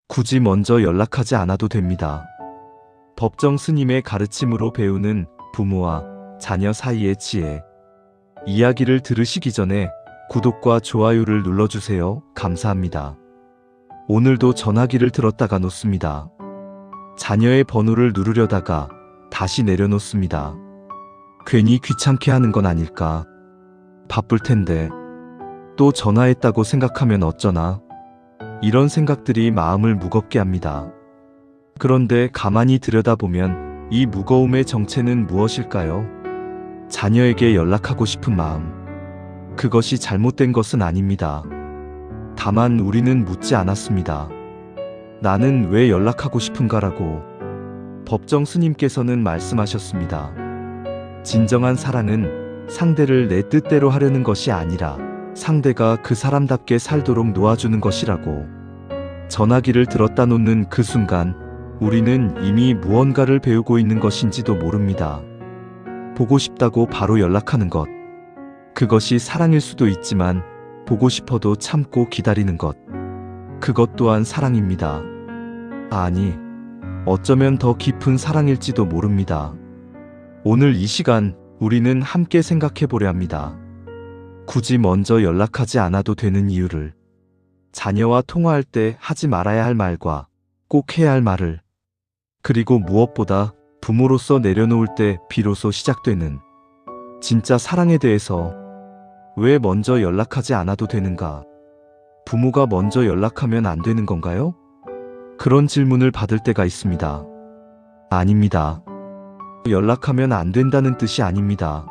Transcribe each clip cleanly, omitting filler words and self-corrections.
굳이 먼저 연락하지 않아도 됩니다. 법정 스님의 가르침으로 배우는 부모와 자녀 사이의 지혜. 이야기를 들으시기 전에 구독과 좋아요를 눌러주세요. 감사합니다. 오늘도 전화기를 들었다가 놓습니다. 자녀의 번호를 누르려다가 다시 내려놓습니다. 괜히 귀찮게 하는 건 아닐까? 바쁠 텐데 또 전화했다고 생각하면 어쩌나? 이런 생각들이 마음을 무겁게 합니다. 그런데 가만히 들여다보면 이 무거움의 정체는 무엇일까요? 자녀에게 연락하고 싶은 마음. 그것이 잘못된 것은 아닙니다. 다만 우리는 묻지 않았습니다. 나는 왜 연락하고 싶은가라고. 법정 스님께서는 말씀하셨습니다. 진정한 사랑은 상대를 내 뜻대로 하려는 것이 아니라 상대가 그 사람답게 살도록 놓아주는 것이라고. 전화기를 들었다 놓는 그 순간 우리는 이미 무언가를 배우고 있는 것인지도 모릅니다. 보고 싶다고 바로 연락하는 것. 그것이 사랑일 수도 있지만 보고 싶어도 참고 기다리는 것. 그것 또한 사랑입니다. 아니, 어쩌면 더 깊은 사랑일지도 모릅니다. 오늘 이 시간 우리는 함께 생각해 보려 합니다. 굳이 먼저 연락하지 않아도 되는 이유를. 자녀와 통화할 때 하지 말아야 할 말과 꼭 해야 할 말을. 그리고 무엇보다 부모로서 내려놓을 때 비로소 시작되는 진짜 사랑에 대해서. 왜 먼저 연락하지 않아도 되는가? 부모가 먼저 연락하면 안 되는 건가요? 그런 질문을 받을 때가 있습니다. 아닙니다. 연락하면 안 된다는 뜻이 아닙니다.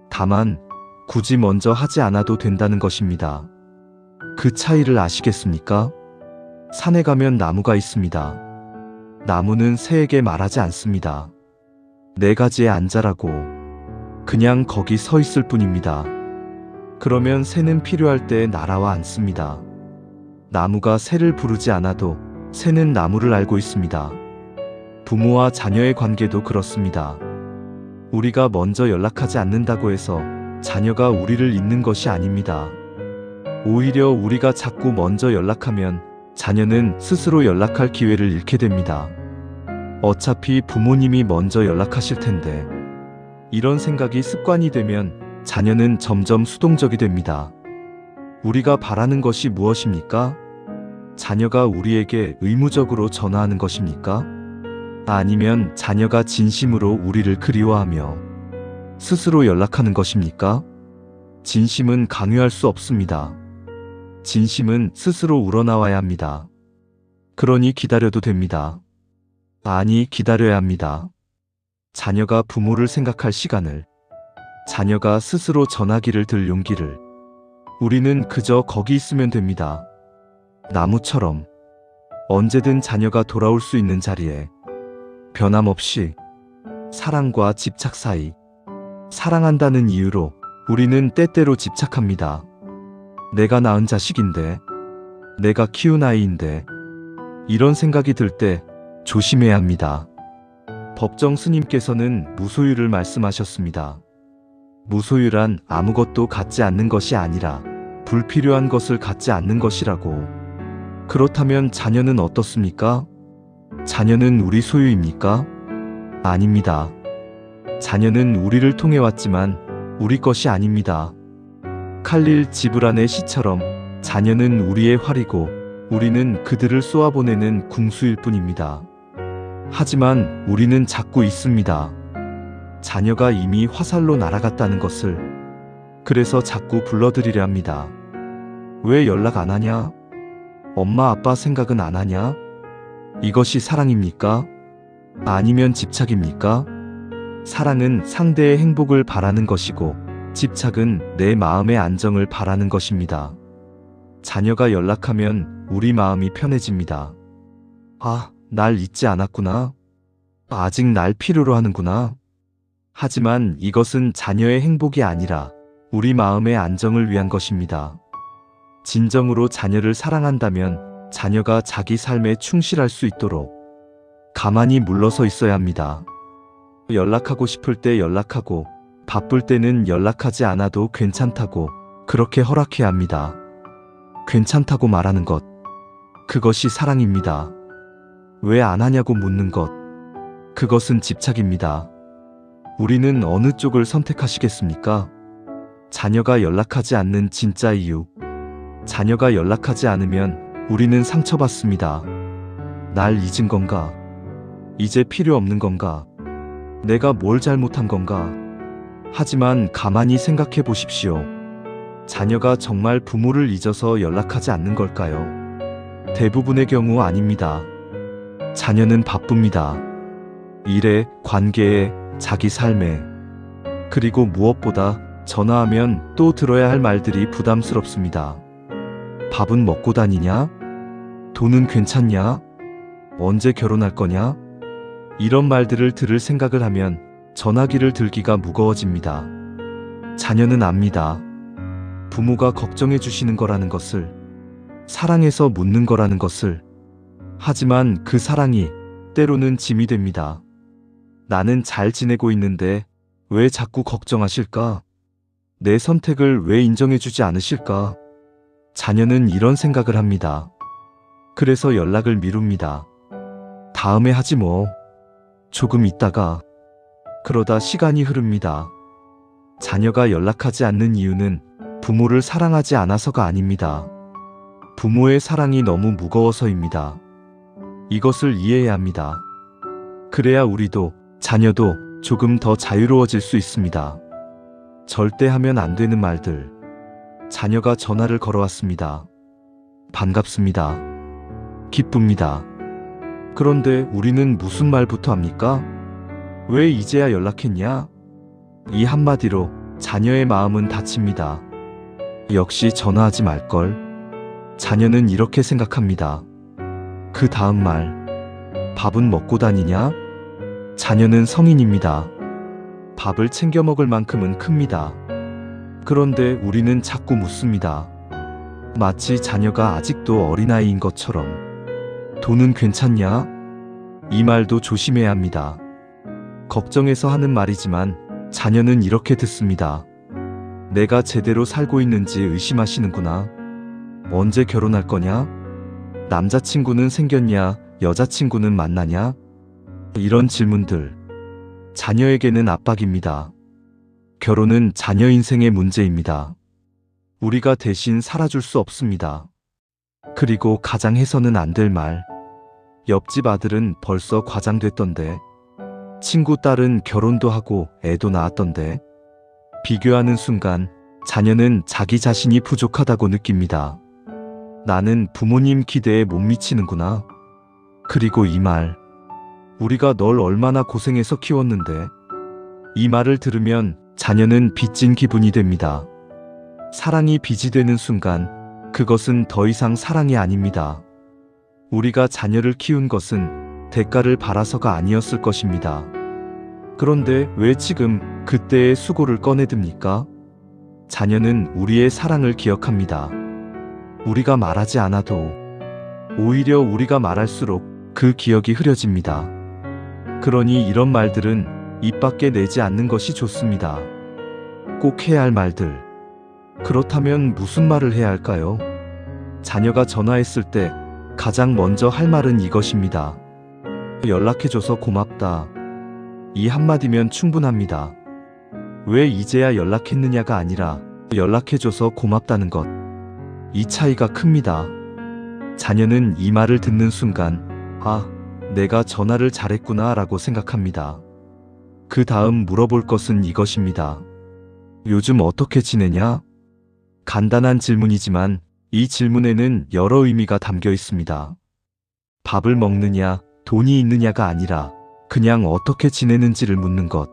다만 굳이 먼저 하지 않아도 된다는 것입니다. 그 차이를 아시겠습니까? 산에 가면 나무가 있습니다. 나무는 새에게 말하지 않습니다. 네 가지에 앉아라고. 그냥 거기 서 있을 뿐입니다. 그러면 새는 필요할 때 날아와 앉습니다. 나무가 새를 부르지 않아도 새는 나무를 알고 있습니다. 부모와 자녀의 관계도 그렇습니다. 우리가 먼저 연락하지 않는다고 해서 자녀가 우리를 잊는 것이 아닙니다. 오히려 우리가 자꾸 먼저 연락하면 자녀는 스스로 연락할 기회를 잃게 됩니다. 어차피 부모님이 먼저 연락하실 텐데. 이런 생각이 습관이 되면 자녀는 점점 수동적이 됩니다. 우리가 바라는 것이 무엇입니까? 자녀가 우리에게 의무적으로 전화하는 것입니까? 아니면 자녀가 진심으로 우리를 그리워하며 스스로 연락하는 것입니까? 진심은 강요할 수 없습니다. 진심은 스스로 우러나와야 합니다. 그러니 기다려도 됩니다. 아니, 기다려야 합니다. 자녀가 부모를 생각할 시간을, 자녀가 스스로 전화기를 들 용기를. 우리는 그저 거기 있으면 됩니다. 나무처럼 언제든 자녀가 돌아올 수 있는 자리에 변함없이. 사랑과 집착 사이. 사랑한다는 이유로 우리는 때때로 집착합니다. 내가 낳은 자식인데, 내가 키운 아이인데. 이런 생각이 들 때 조심해야 합니다. 법정 스님께서는 무소유를 말씀하셨습니다. 무소유란 아무것도 갖지 않는 것이 아니라 불필요한 것을 갖지 않는 것이라고. 그렇다면 자녀는 어떻습니까? 자녀는 우리 소유입니까? 아닙니다. 자녀는 우리를 통해 왔지만 우리 것이 아닙니다. 칼릴 지브란의 시처럼 자녀는 우리의 활이고 우리는 그들을 쏘아보내는 궁수일 뿐입니다. 하지만 우리는 잡고 있습니다. 자녀가 이미 화살로 날아갔다는 것을. 그래서 자꾸 불러들이려 합니다. 왜 연락 안 하냐? 엄마 아빠 생각은 안 하냐? 이것이 사랑입니까? 아니면 집착입니까? 사랑은 상대의 행복을 바라는 것이고 집착은 내 마음의 안정을 바라는 것입니다. 자녀가 연락하면 우리 마음이 편해집니다. 아, 날 잊지 않았구나. 아직 날 필요로 하는구나. 하지만 이것은 자녀의 행복이 아니라 우리 마음의 안정을 위한 것입니다. 진정으로 자녀를 사랑한다면 자녀가 자기 삶에 충실할 수 있도록 가만히 물러서 있어야 합니다. 연락하고 싶을 때 연락하고 바쁠 때는 연락하지 않아도 괜찮다고 그렇게 허락해야 합니다. 괜찮다고 말하는 것, 그것이 사랑입니다. 왜 안 하냐고 묻는 것. 그것은 집착입니다. 우리는 어느 쪽을 선택하시겠습니까? 자녀가 연락하지 않는 진짜 이유. 자녀가 연락하지 않으면 우리는 상처받습니다. 날 잊은 건가? 이제 필요 없는 건가? 내가 뭘 잘못한 건가? 하지만 가만히 생각해 보십시오. 자녀가 정말 부모를 잊어서 연락하지 않는 걸까요? 대부분의 경우 아닙니다. 자녀는 바쁩니다. 일에, 관계에, 자기 삶에. 그리고 무엇보다 전화하면 또 들어야 할 말들이 부담스럽습니다. 밥은 먹고 다니냐? 돈은 괜찮냐? 언제 결혼할 거냐? 이런 말들을 들을 생각을 하면 전화기를 들기가 무거워집니다. 자녀는 압니다. 부모가 걱정해 주시는 거라는 것을, 사랑해서 묻는 거라는 것을. 하지만 그 사랑이 때로는 짐이 됩니다. 나는 잘 지내고 있는데 왜 자꾸 걱정하실까? 내 선택을 왜 인정해 주지 않으실까? 자녀는 이런 생각을 합니다. 그래서 연락을 미룹니다. 다음에 하지 뭐. 조금 있다가. 그러다 시간이 흐릅니다. 자녀가 연락하지 않는 이유는 부모를 사랑하지 않아서가 아닙니다. 부모의 사랑이 너무 무거워서입니다. 이것을 이해해야 합니다. 그래야 우리도, 자녀도 조금 더 자유로워질 수 있습니다. 절대 하면 안 되는 말들. 자녀가 전화를 걸어왔습니다. 반갑습니다. 기쁩니다. 그런데 우리는 무슨 말부터 합니까? 왜 이제야 연락했냐? 이 한마디로 자녀의 마음은 다칩니다. 역시 전화하지 말걸. 자녀는 이렇게 생각합니다. 그 다음 말. 밥은 먹고 다니냐? 자녀는 성인입니다. 밥을 챙겨 먹을 만큼은 큽니다. 그런데 우리는 자꾸 묻습니다. 마치 자녀가 아직도 어린아이인 것처럼. 돈은 괜찮냐? 이 말도 조심해야 합니다. 걱정해서 하는 말이지만 자녀는 이렇게 듣습니다. 내가 제대로 살고 있는지 의심하시는구나. 언제 결혼할 거냐? 남자친구는 생겼냐? 여자친구는 만나냐? 이런 질문들. 자녀에게는 압박입니다. 결혼은 자녀 인생의 문제입니다. 우리가 대신 살아줄 수 없습니다. 그리고 가장 해서는 안 될 말. 옆집 아들은 벌써 과장됐던데. 친구 딸은 결혼도 하고 애도 낳았던데. 비교하는 순간 자녀는 자기 자신이 부족하다고 느낍니다. 나는 부모님 기대에 못 미치는구나. 그리고 이 말. 우리가 널 얼마나 고생해서 키웠는데. 이 말을 들으면 자녀는 빚진 기분이 됩니다. 사랑이 빚이 되는 순간 그것은 더 이상 사랑이 아닙니다. 우리가 자녀를 키운 것은 대가를 바라서가 아니었을 것입니다. 그런데 왜 지금 그때의 수고를 꺼내듭니까? 자녀는 우리의 사랑을 기억합니다. 우리가 말하지 않아도 오히려 우리가 말할수록 그 기억이 흐려집니다. 그러니 이런 말들은 입 밖에 내지 않는 것이 좋습니다. 꼭 해야 할 말들. 그렇다면 무슨 말을 해야 할까요? 자녀가 전화했을 때 가장 먼저 할 말은 이것입니다. 연락해줘서 고맙다. 이 한마디면 충분합니다. 왜 이제야 연락했느냐가 아니라 연락해줘서 고맙다는 것. 이 차이가 큽니다. 자녀는 이 말을 듣는 순간, 아, 내가 전화를 잘했구나 라고 생각합니다. 그 다음 물어볼 것은 이것입니다. 요즘 어떻게 지내냐? 간단한 질문이지만 이 질문에는 여러 의미가 담겨 있습니다. 밥을 먹느냐, 돈이 있느냐가 아니라 그냥 어떻게 지내는지를 묻는 것.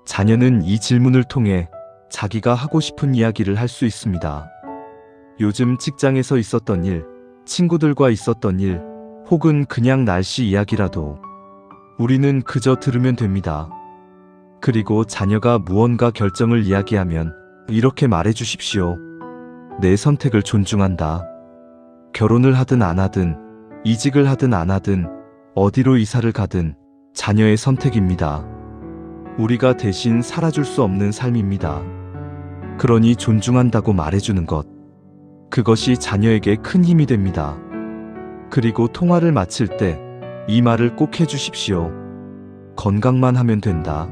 자녀는 이 질문을 통해 자기가 하고 싶은 이야기를 할 수 있습니다. 요즘 직장에서 있었던 일, 친구들과 있었던 일, 혹은 그냥 날씨 이야기라도 우리는 그저 들으면 됩니다. 그리고 자녀가 무언가 결정을 이야기하면 이렇게 말해 주십시오. 내 선택을 존중한다. 결혼을 하든 안 하든, 이직을 하든 안 하든, 어디로 이사를 가든 자녀의 선택입니다. 우리가 대신 살아줄 수 없는 삶입니다. 그러니 존중한다고 말해주는 것. 그것이 자녀에게 큰 힘이 됩니다. 그리고 통화를 마칠 때 이 말을 꼭 해주십시오. 건강만 하면 된다.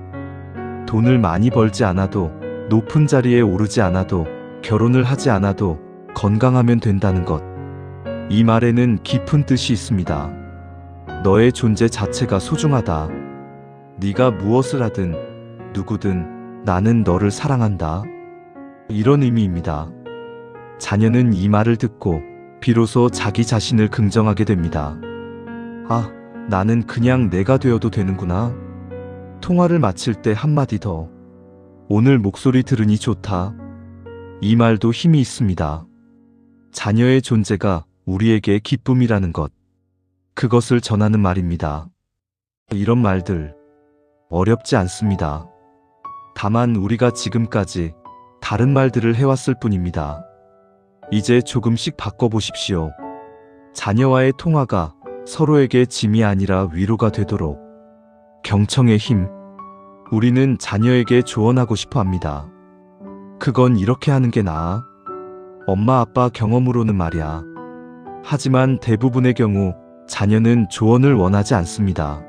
돈을 많이 벌지 않아도, 높은 자리에 오르지 않아도, 결혼을 하지 않아도 건강하면 된다는 것. 이 말에는 깊은 뜻이 있습니다. 너의 존재 자체가 소중하다. 네가 무엇을 하든 누구든 나는 너를 사랑한다. 이런 의미입니다. 자녀는 이 말을 듣고 비로소 자기 자신을 긍정하게 됩니다. 아, 나는 그냥 내가 되어도 되는구나. 통화를 마칠 때 한마디 더. 오늘 목소리 들으니 좋다. 이 말도 힘이 있습니다. 자녀의 존재가 우리에게 기쁨이라는 것. 그것을 전하는 말입니다. 이런 말들 어렵지 않습니다. 다만 우리가 지금까지 다른 말들을 해왔을 뿐입니다. 이제 조금씩 바꿔보십시오. 자녀와의 통화가 서로에게 짐이 아니라 위로가 되도록. 경청의 힘. 우리는 자녀에게 조언하고 싶어 합니다. 그건 이렇게 하는 게 나아. 엄마 아빠 경험으로는 말이야. 하지만 대부분의 경우 자녀는 조언을 원하지 않습니다.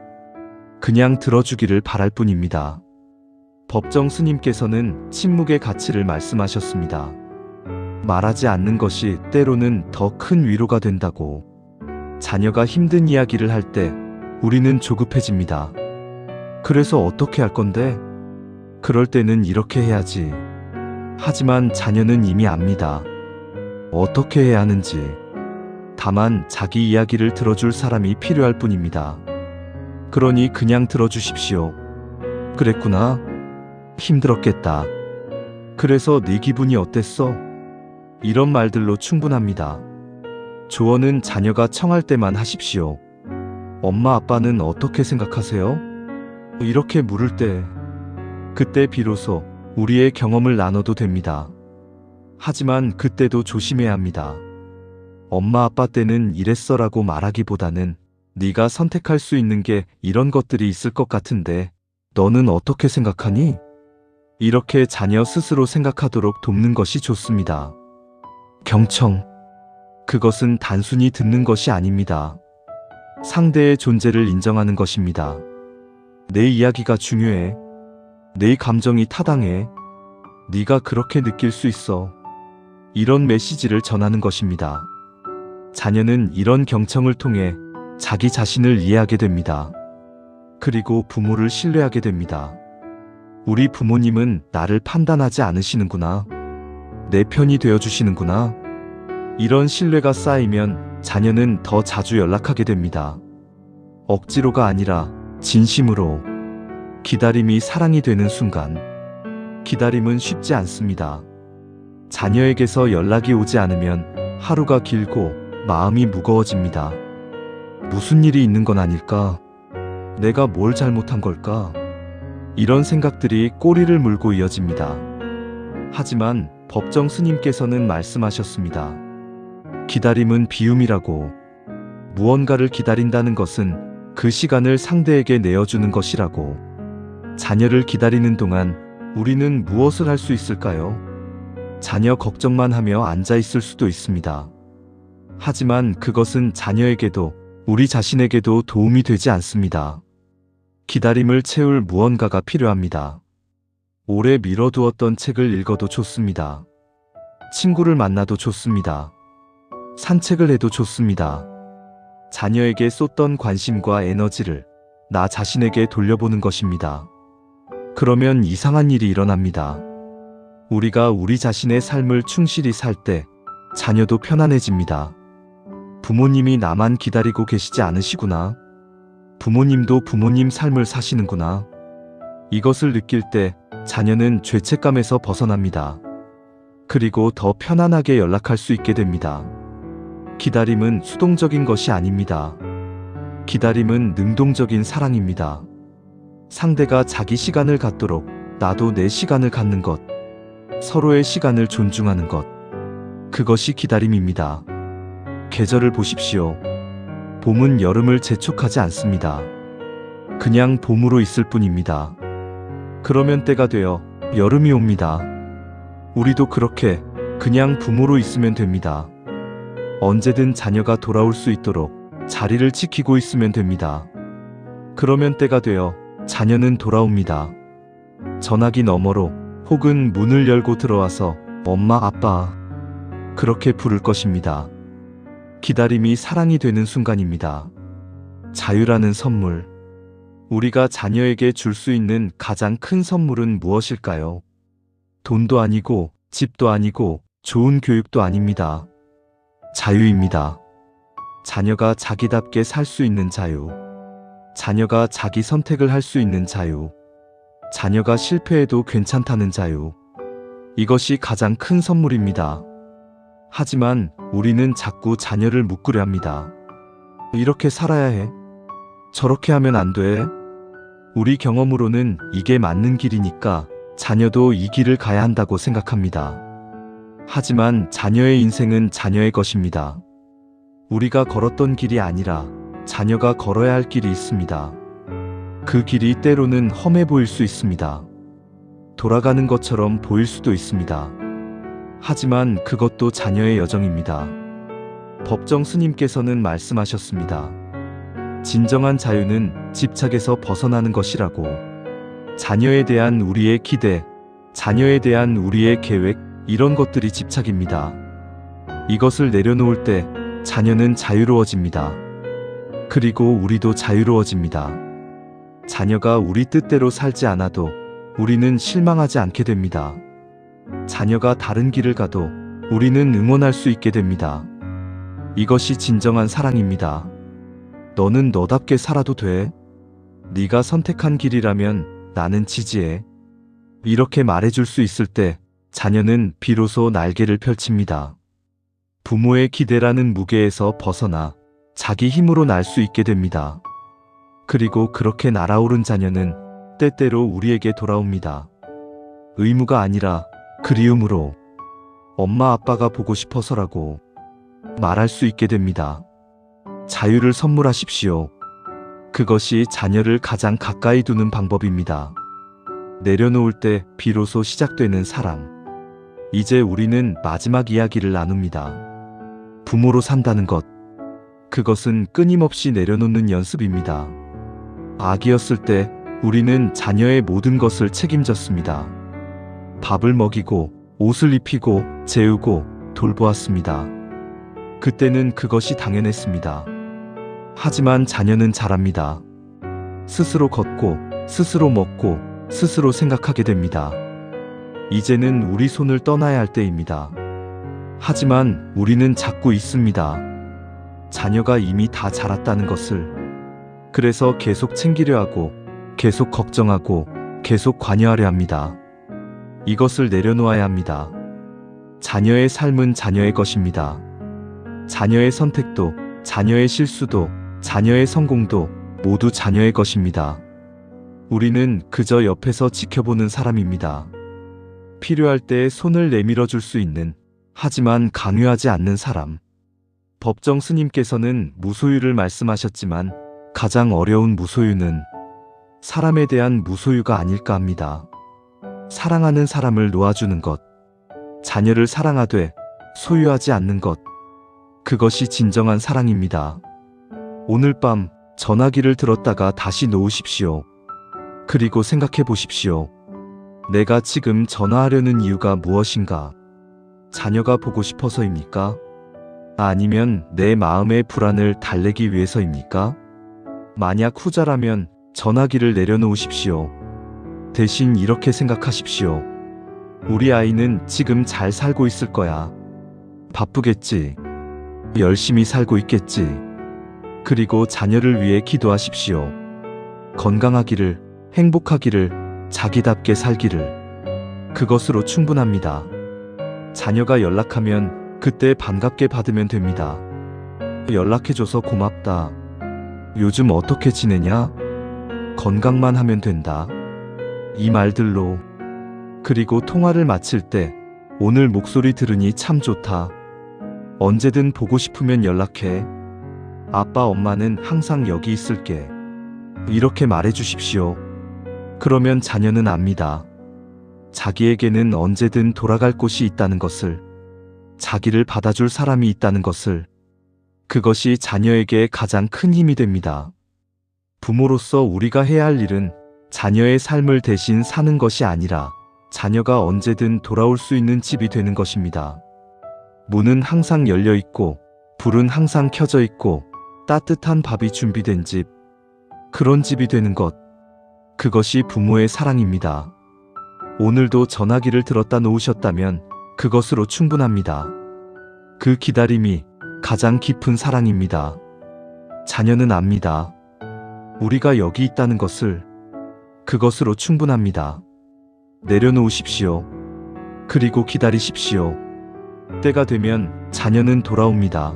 그냥 들어주기를 바랄 뿐입니다. 법정 스님께서는 침묵의 가치를 말씀하셨습니다. 말하지 않는 것이 때로는 더 큰 위로가 된다고. 자녀가 힘든 이야기를 할 때 우리는 조급해집니다. 그래서 어떻게 할 건데? 그럴 때는 이렇게 해야지. 하지만 자녀는 이미 압니다. 어떻게 해야 하는지. 다만 자기 이야기를 들어줄 사람이 필요할 뿐입니다. 그러니 그냥 들어주십시오. 그랬구나. 힘들었겠다. 그래서 네 기분이 어땠어? 이런 말들로 충분합니다. 조언은 자녀가 청할 때만 하십시오. 엄마 아빠는 어떻게 생각하세요? 이렇게 물을 때, 그때 비로소 우리의 경험을 나눠도 됩니다. 하지만 그때도 조심해야 합니다. 엄마 아빠 때는 이랬어라고 말하기보다는 네가 선택할 수 있는 게 이런 것들이 있을 것 같은데 너는 어떻게 생각하니? 이렇게 자녀 스스로 생각하도록 돕는 것이 좋습니다. 경청. 그것은 단순히 듣는 것이 아닙니다. 상대의 존재를 인정하는 것입니다. 내 이야기가 중요해. 내 감정이 타당해. 네가 그렇게 느낄 수 있어. 이런 메시지를 전하는 것입니다. 자녀는 이런 경청을 통해 자기 자신을 이해하게 됩니다. 그리고 부모를 신뢰하게 됩니다. 우리 부모님은 나를 판단하지 않으시는구나. 내 편이 되어주시는구나. 이런 신뢰가 쌓이면 자녀는 더 자주 연락하게 됩니다. 억지로가 아니라 진심으로. 기다림이 사랑이 되는 순간. 기다림은 쉽지 않습니다. 자녀에게서 연락이 오지 않으면 하루가 길고 마음이 무거워집니다. 무슨 일이 있는 건 아닐까? 내가 뭘 잘못한 걸까? 이런 생각들이 꼬리를 물고 이어집니다. 하지만 법정 스님께서는 말씀하셨습니다. 기다림은 비움이라고. 무언가를 기다린다는 것은 그 시간을 상대에게 내어주는 것이라고. 자녀를 기다리는 동안 우리는 무엇을 할 수 있을까요? 자녀 걱정만 하며 앉아 있을 수도 있습니다. 하지만 그것은 자녀에게도 우리 자신에게도 도움이 되지 않습니다. 기다림을 채울 무언가가 필요합니다. 오래 미뤄두었던 책을 읽어도 좋습니다. 친구를 만나도 좋습니다. 산책을 해도 좋습니다. 자녀에게 쏟던 관심과 에너지를 나 자신에게 돌려보는 것입니다. 그러면 이상한 일이 일어납니다. 우리가 우리 자신의 삶을 충실히 살 때 자녀도 편안해집니다. 부모님이 나만 기다리고 계시지 않으시구나. 부모님도 부모님 삶을 사시는구나. 이것을 느낄 때 자녀는 죄책감에서 벗어납니다. 그리고 더 편안하게 연락할 수 있게 됩니다. 기다림은 수동적인 것이 아닙니다. 기다림은 능동적인 사랑입니다. 상대가 자기 시간을 갖도록 나도 내 시간을 갖는 것. 서로의 시간을 존중하는 것. 그것이 기다림입니다. 계절을 보십시오. 봄은 여름을 재촉하지 않습니다. 그냥 봄으로 있을 뿐입니다. 그러면 때가 되어 여름이 옵니다. 우리도 그렇게 그냥 봄으로 있으면 됩니다. 언제든 자녀가 돌아올 수 있도록 자리를 지키고 있으면 됩니다. 그러면 때가 되어 자녀는 돌아옵니다. 전화기 너머로 혹은 문을 열고 들어와서 엄마, 아빠 그렇게 부를 것입니다. 기다림이 사랑이 되는 순간입니다. 자유라는 선물. 우리가 자녀에게 줄 수 있는 가장 큰 선물은 무엇일까요? 돈도 아니고 집도 아니고 좋은 교육도 아닙니다. 자유입니다. 자녀가 자기답게 살 수 있는 자유. 자녀가 자기 선택을 할 수 있는 자유. 자녀가 실패해도 괜찮다는 자유. 이것이 가장 큰 선물입니다. 하지만 우리는 자꾸 자녀를 묶으려 합니다. 이렇게 살아야 해. 저렇게 하면 안 돼. 우리 경험으로는 이게 맞는 길이니까 자녀도 이 길을 가야 한다고 생각합니다. 하지만 자녀의 인생은 자녀의 것입니다. 우리가 걸었던 길이 아니라 자녀가 걸어야 할 길이 있습니다. 그 길이 때로는 험해 보일 수 있습니다. 돌아가는 것처럼 보일 수도 있습니다. 하지만 그것도 자녀의 여정입니다. 법정 스님께서는 말씀하셨습니다. 진정한 자유는 집착에서 벗어나는 것이라고. 자녀에 대한 우리의 기대, 자녀에 대한 우리의 계획, 이런 것들이 집착입니다. 이것을 내려놓을 때 자녀는 자유로워집니다. 그리고 우리도 자유로워집니다. 자녀가 우리 뜻대로 살지 않아도 우리는 실망하지 않게 됩니다. 자녀가 다른 길을 가도 우리는 응원할 수 있게 됩니다. 이것이 진정한 사랑입니다. 너는 너답게 살아도 돼. 네가 선택한 길이라면 나는 지지해. 이렇게 말해줄 수 있을 때 자녀는 비로소 날개를 펼칩니다. 부모의 기대라는 무게에서 벗어나 자기 힘으로 날 수 있게 됩니다. 그리고 그렇게 날아오른 자녀는 때때로 우리에게 돌아옵니다. 의무가 아니라 그리움으로 엄마 아빠가 보고 싶어서라고 말할 수 있게 됩니다. 자유를 선물하십시오. 그것이 자녀를 가장 가까이 두는 방법입니다. 내려놓을 때 비로소 시작되는 사랑. 이제 우리는 마지막 이야기를 나눕니다. 부모로 산다는 것. 그것은 끊임없이 내려놓는 연습입니다. 아기였을 때 우리는 자녀의 모든 것을 책임졌습니다. 밥을 먹이고 옷을 입히고 재우고 돌보았습니다. 그때는 그것이 당연했습니다. 하지만 자녀는 자랍니다. 스스로 걷고 스스로 먹고 스스로 생각하게 됩니다. 이제는 우리 손을 떠나야 할 때입니다. 하지만 우리는 잡고 있습니다. 자녀가 이미 다 자랐다는 것을. 그래서 계속 챙기려 하고 계속 걱정하고 계속 관여하려 합니다. 이것을 내려놓아야 합니다. 자녀의 삶은 자녀의 것입니다. 자녀의 선택도, 자녀의 실수도, 자녀의 성공도 모두 자녀의 것입니다. 우리는 그저 옆에서 지켜보는 사람입니다. 필요할 때 손을 내밀어 줄 수 있는, 하지만 강요하지 않는 사람. 법정 스님께서는 무소유를 말씀하셨지만 가장 어려운 무소유는 사람에 대한 무소유가 아닐까 합니다. 사랑하는 사람을 놓아주는 것, 자녀를 사랑하되 소유하지 않는 것, 그것이 진정한 사랑입니다. 오늘 밤 전화기를 들었다가 다시 놓으십시오. 그리고 생각해 보십시오. 내가 지금 전화하려는 이유가 무엇인가? 자녀가 보고 싶어서입니까? 아니면 내 마음의 불안을 달래기 위해서입니까? 만약 후자라면 전화기를 내려놓으십시오. 대신 이렇게 생각하십시오. 우리 아이는 지금 잘 살고 있을 거야. 바쁘겠지. 열심히 살고 있겠지. 그리고 자녀를 위해 기도하십시오. 건강하기를, 행복하기를, 자기답게 살기를. 그것으로 충분합니다. 자녀가 연락하면 그때 반갑게 받으면 됩니다. 연락해줘서 고맙다. 요즘 어떻게 지내냐? 건강만 하면 된다. 이 말들로. 그리고 통화를 마칠 때 오늘 목소리 들으니 참 좋다. 언제든 보고 싶으면 연락해. 아빠, 엄마는 항상 여기 있을게. 이렇게 말해주십시오. 그러면 자녀는 압니다. 자기에게는 언제든 돌아갈 곳이 있다는 것을, 자기를 받아줄 사람이 있다는 것을, 그것이 자녀에게 가장 큰 힘이 됩니다. 부모로서 우리가 해야 할 일은 자녀의 삶을 대신 사는 것이 아니라 자녀가 언제든 돌아올 수 있는 집이 되는 것입니다. 문은 항상 열려 있고, 불은 항상 켜져 있고, 따뜻한 밥이 준비된 집. 그런 집이 되는 것. 그것이 부모의 사랑입니다. 오늘도 전화기를 들었다 놓으셨다면 그것으로 충분합니다. 그 기다림이 가장 깊은 사랑입니다. 자녀는 압니다. 우리가 여기 있다는 것을. 그것으로 충분합니다. 내려놓으십시오. 그리고 기다리십시오. 때가 되면 자녀는 돌아옵니다.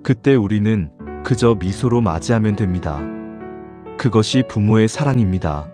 그때 우리는 그저 미소로 맞이하면 됩니다. 그것이 부모의 사랑입니다.